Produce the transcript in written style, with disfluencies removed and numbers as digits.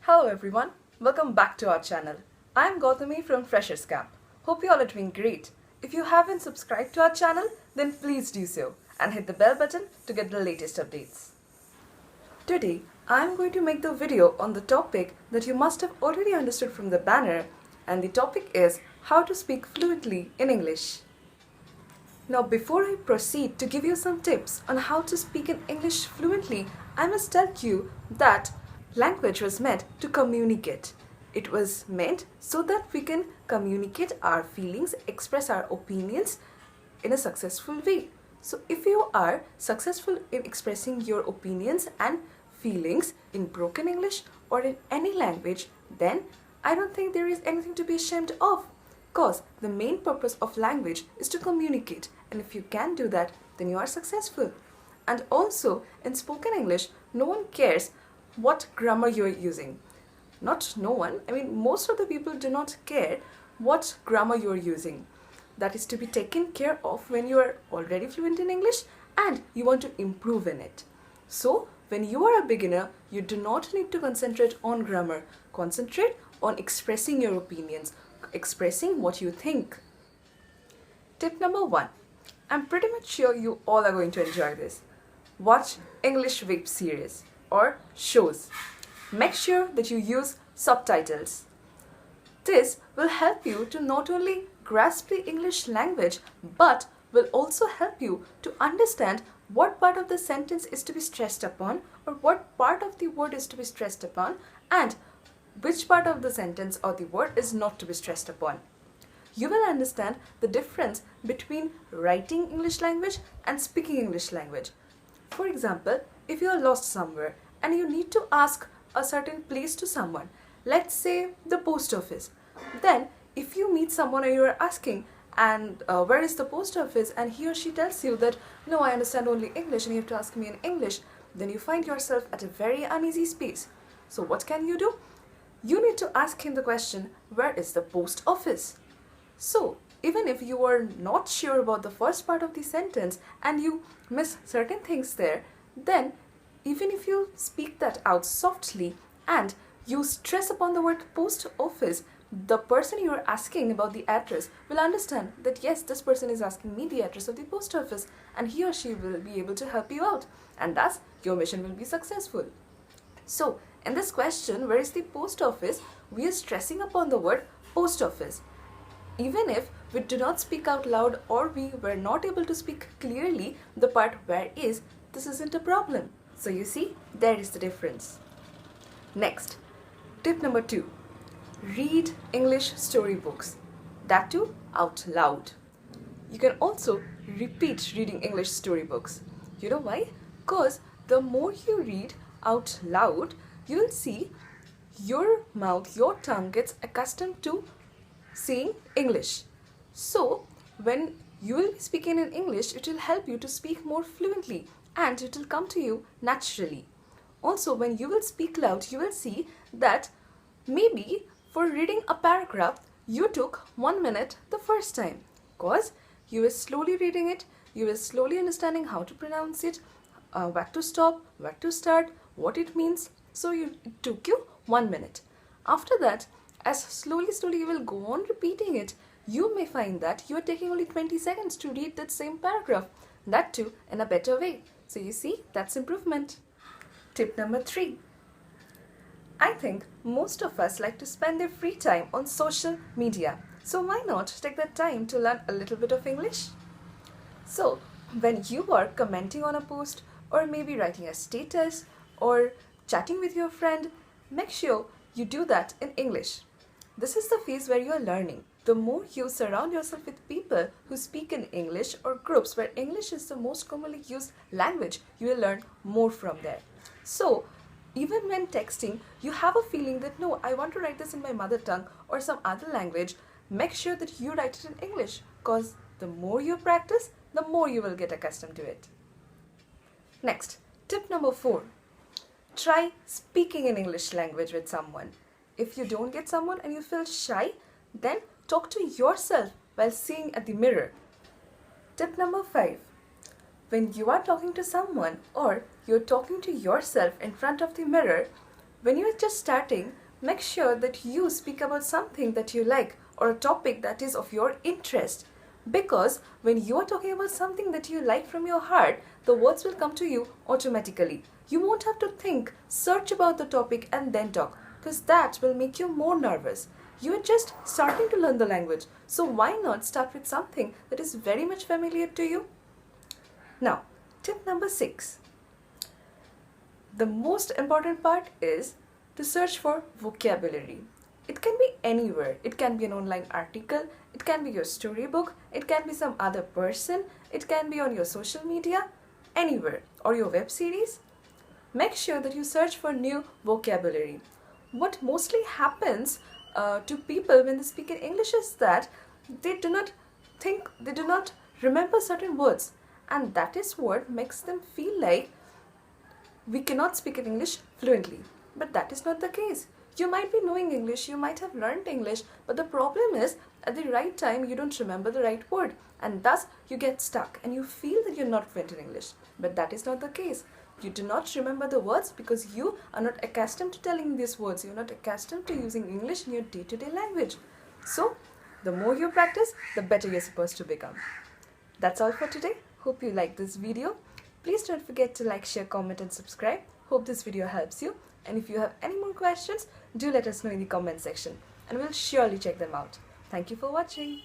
Hello everyone, welcome back to our channel. I'm Gautami from Freshers Camp. Hope you all are doing great. If you haven't subscribed to our channel, then please do so and hit the bell button to get the latest updates. Today, I'm going to make the video on the topic that you must have already understood from the banner, and the topic is how to speak fluently in English. Now before I proceed to give you some tips on how to speak in English fluently, I must tell you that language was meant to communicate. It was meant so that we can communicate our feelings, express our opinions in a successful way. So if you are successful in expressing your opinions and feelings in broken English or in any language, then I don't think there is anything to be ashamed of. Because the main purpose of language is to communicate, and if you can do that, then you are successful. And also, in spoken English, no one cares what grammar you are using. Not no one, I mean most of the people do not care what grammar you are using. That is to be taken care of when you are already fluent in English and you want to improve in it. So, when you are a beginner, you do not need to concentrate on grammar. Concentrate on expressing your opinions, expressing what you think. Tip number 1. I'm pretty much sure you all are going to enjoy this. Watch English web series or shows. Make sure that you use subtitles. This will help you to not only grasp the English language but will also help you to understand what part of the sentence is to be stressed upon or what part of the word is to be stressed upon and which part of the sentence or the word is not to be stressed upon. You will understand the difference between writing English language and speaking English language. For example, if you are lost somewhere and you need to ask a certain place to someone, let's say the post office, then if you meet someone and you are asking and where is the post office, and he or she tells you that no, I understand only English and you have to ask me in English, then you find yourself at a very uneasy space. So what can you do? You need to ask him the question, where is the post office? So even if you are not sure about the first part of the sentence and you miss certain things there, then even if you speak that out softly and you stress upon the word post office, the person you are asking about the address will understand that yes, this person is asking me the address of the post office, and he or she will be able to help you out, and thus your mission will be successful. So in this question, where is the post office, we are stressing upon the word post office. Even if we do not speak out loud or we were not able to speak clearly the part where is, this isn't a problem. So you see, there is the difference. Next, tip number 2. Read English storybooks. That too out loud. You can also repeat reading English storybooks. You know why? Because the more you read out loud, you will see your mouth, your tongue gets accustomed to saying English. So when you will be speaking in English, it will help you to speak more fluently and it will come to you naturally. Also, when you will speak loud, you will see that maybe for reading a paragraph, you took 1 minute the first time because you were slowly reading it, you were slowly understanding how to pronounce it, where to stop, where to start, what it means. So it took you 1 minute. After that, as slowly you will go on repeating it, you may find that you are taking only 20 seconds to read that same paragraph, that too in a better way. So you see, that's improvement. Tip number 3. I think most of us like to spend their free time on social media. So why not take that time to learn a little bit of English? So when you are commenting on a post or maybe writing a status or chatting with your friend, make sure you do that in English. This is the phase where you are learning. The more you surround yourself with people who speak in English or groups where English is the most commonly used language, you will learn more from there. So even when texting, you have a feeling that no, I want to write this in my mother tongue or some other language, make sure that you write it in English, because the more you practice, the more you will get accustomed to it. Next, tip number 4. Try speaking in English language with someone. If you don't get someone and you feel shy, then talk to yourself while seeing at the mirror. Tip number 5. When you are talking to someone or you're talking to yourself in front of the mirror, When you are just starting, make sure that you speak about something that you like or a topic that is of your interest. Because when you are talking about something that you like from your heart, the words will come to you automatically. You won't have to think, search about the topic and then talk, because that will make you more nervous. You are just starting to learn the language, so why not start with something that is very much familiar to you? Now, tip number 6. The most important part is to search for vocabulary. It can be anywhere. It can be an online article, it can be your storybook, it can be some other person, it can be on your social media, anywhere, or your web series. Make sure that you search for new vocabulary. What mostly happens to people when they speak in English is that they do not remember certain words, and that is what makes them feel like we cannot speak in English fluently. But that is not the case. You might be knowing English, you might have learned English, but the problem is at the right time you don't remember the right word, and thus you get stuck and you feel that you're not fluent in English. But that is not the case. You do not remember the words because you are not accustomed to telling these words. You're not accustomed to using English in your day-to-day language. So, the more you practice, the better you're supposed to become. That's all for today. Hope you liked this video. Please don't forget to like, share, comment and subscribe. Hope this video helps you. And if you have any more questions, do let us know in the comment section and we'll surely check them out. Thank you for watching.